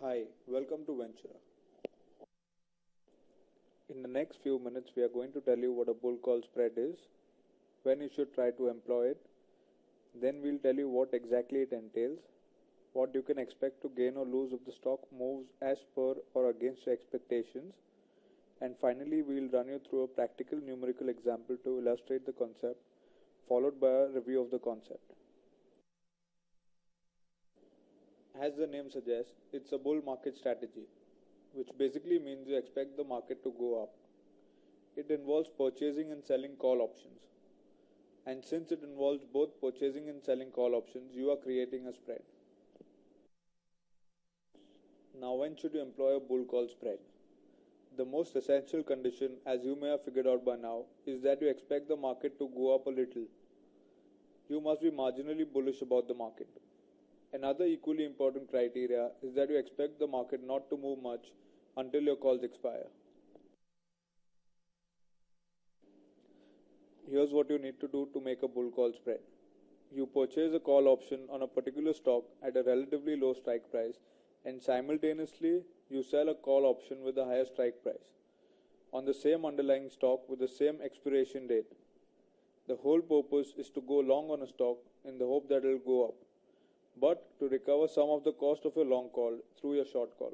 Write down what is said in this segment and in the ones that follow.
Hi, welcome to Ventura. In the next few minutes, we are going to tell you what a bull call spread is, when you should try to employ it, then we'll tell you what exactly it entails, what you can expect to gain or lose if the stock moves as per or against your expectations, and finally, we'll run you through a practical numerical example to illustrate the concept, followed by a review of the concept. As the name suggests, it's a bull market strategy, which basically means you expect the market to go up. It involves purchasing and selling call options. And since it involves both purchasing and selling call options, you are creating a spread. Now, when should you employ a bull call spread? The most essential condition, as you may have figured out by now, is that you expect the market to go up a little. You must be marginally bullish about the market. Another equally important criteria is that you expect the market not to move much until your calls expire. Here's what you need to do to make a bull call spread. You purchase a call option on a particular stock at a relatively low strike price, and simultaneously you sell a call option with a higher strike price on the same underlying stock with the same expiration date. The whole purpose is to go long on a stock in the hope that it will go up, but to recover some of the cost of your long call through your short call.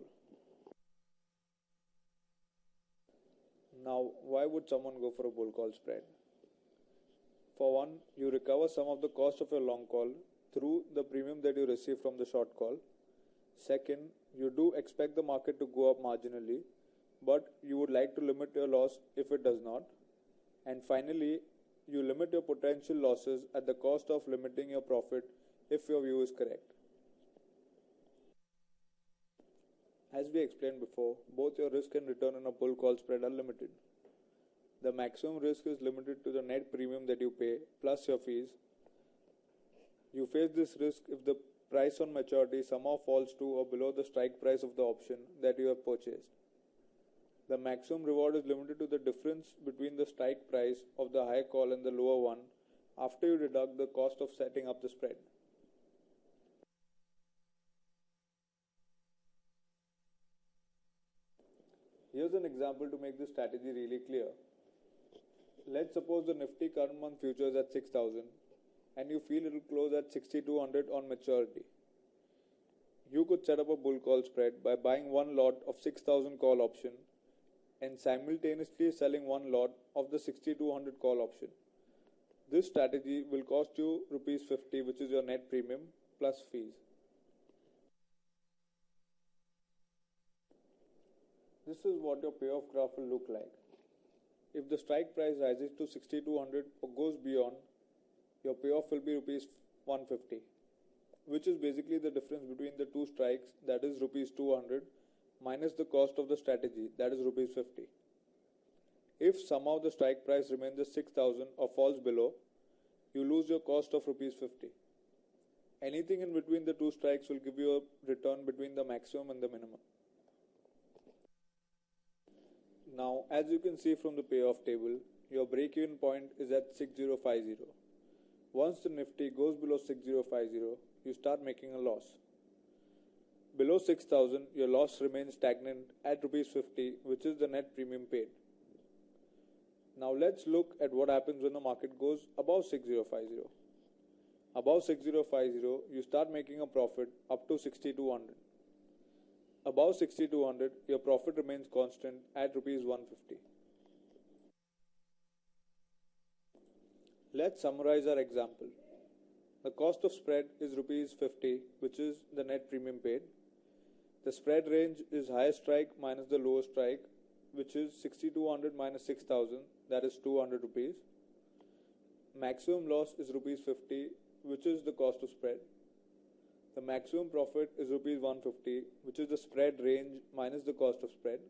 Now, why would someone go for a bull call spread? For one, you recover some of the cost of your long call through the premium that you receive from the short call. Second, you do expect the market to go up marginally, but you would like to limit your loss if it does not. And finally, you limit your potential losses at the cost of limiting your profit if your view is correct. As we explained before, both your risk and return in a bull call spread are limited. The maximum risk is limited to the net premium that you pay plus your fees. You face this risk if the price on maturity somehow falls to or below the strike price of the option that you have purchased. The maximum reward is limited to the difference between the strike price of the high call and the lower one after you deduct the cost of setting up the spread. Here's an example to make this strategy really clear. Let's suppose the Nifty current month futures at 6,000 and you feel it will close at 6,200 on maturity. You could set up a bull call spread by buying one lot of 6,000 call option and simultaneously selling one lot of the 6,200 call option. This strategy will cost you Rs 50, which is your net premium plus fees. This is what your payoff graph will look like. If the strike price rises to 6,200 or goes beyond, your payoff will be Rs 150, which is basically the difference between the two strikes, that is Rs 200, minus the cost of the strategy, that is Rs 50. If somehow the strike price remains at 6,000 or falls below, you lose your cost of Rs 50. Anything in between the two strikes will give you a return between the maximum and the minimum. Now, as you can see from the payoff table, your break-even point is at 6050. Once the Nifty goes below 6050, you start making a loss. Below 6,000, your loss remains stagnant at Rs 50, which is the net premium paid. Now let's look at what happens when the market goes above 6050. Above 6050, you start making a profit up to 6200. Above 6200, your profit remains constant at Rs 150. Let's summarize our example. The cost of spread is Rs 50, which is the net premium paid. The spread range is highest strike minus the lowest strike, which is 6200 minus 6000, that is 200 rupees. Maximum loss is Rs 50, which is the cost of spread. The maximum profit is Rs 150, which is the spread range minus the cost of spread.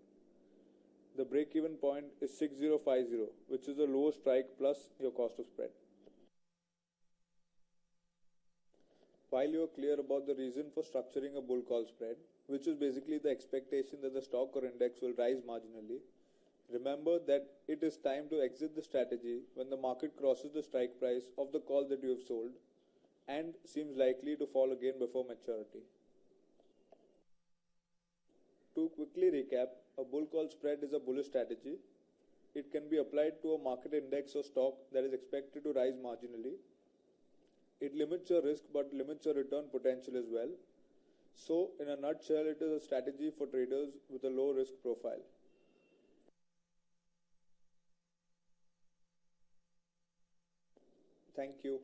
The break-even point is 6050, which is the lowest strike plus your cost of spread. While you are clear about the reason for structuring a bull call spread, which is basically the expectation that the stock or index will rise marginally, remember that it is time to exit the strategy when the market crosses the strike price of the call that you have sold and seems likely to fall again before maturity. quickly recap, a bull call spread is a bullish strategy. It can be applied to a market index or stock that is expected to rise marginally. It limits your risk but limits your return potential as well. So, in a nutshell, it is a strategy for traders with a low risk profile. Thank you.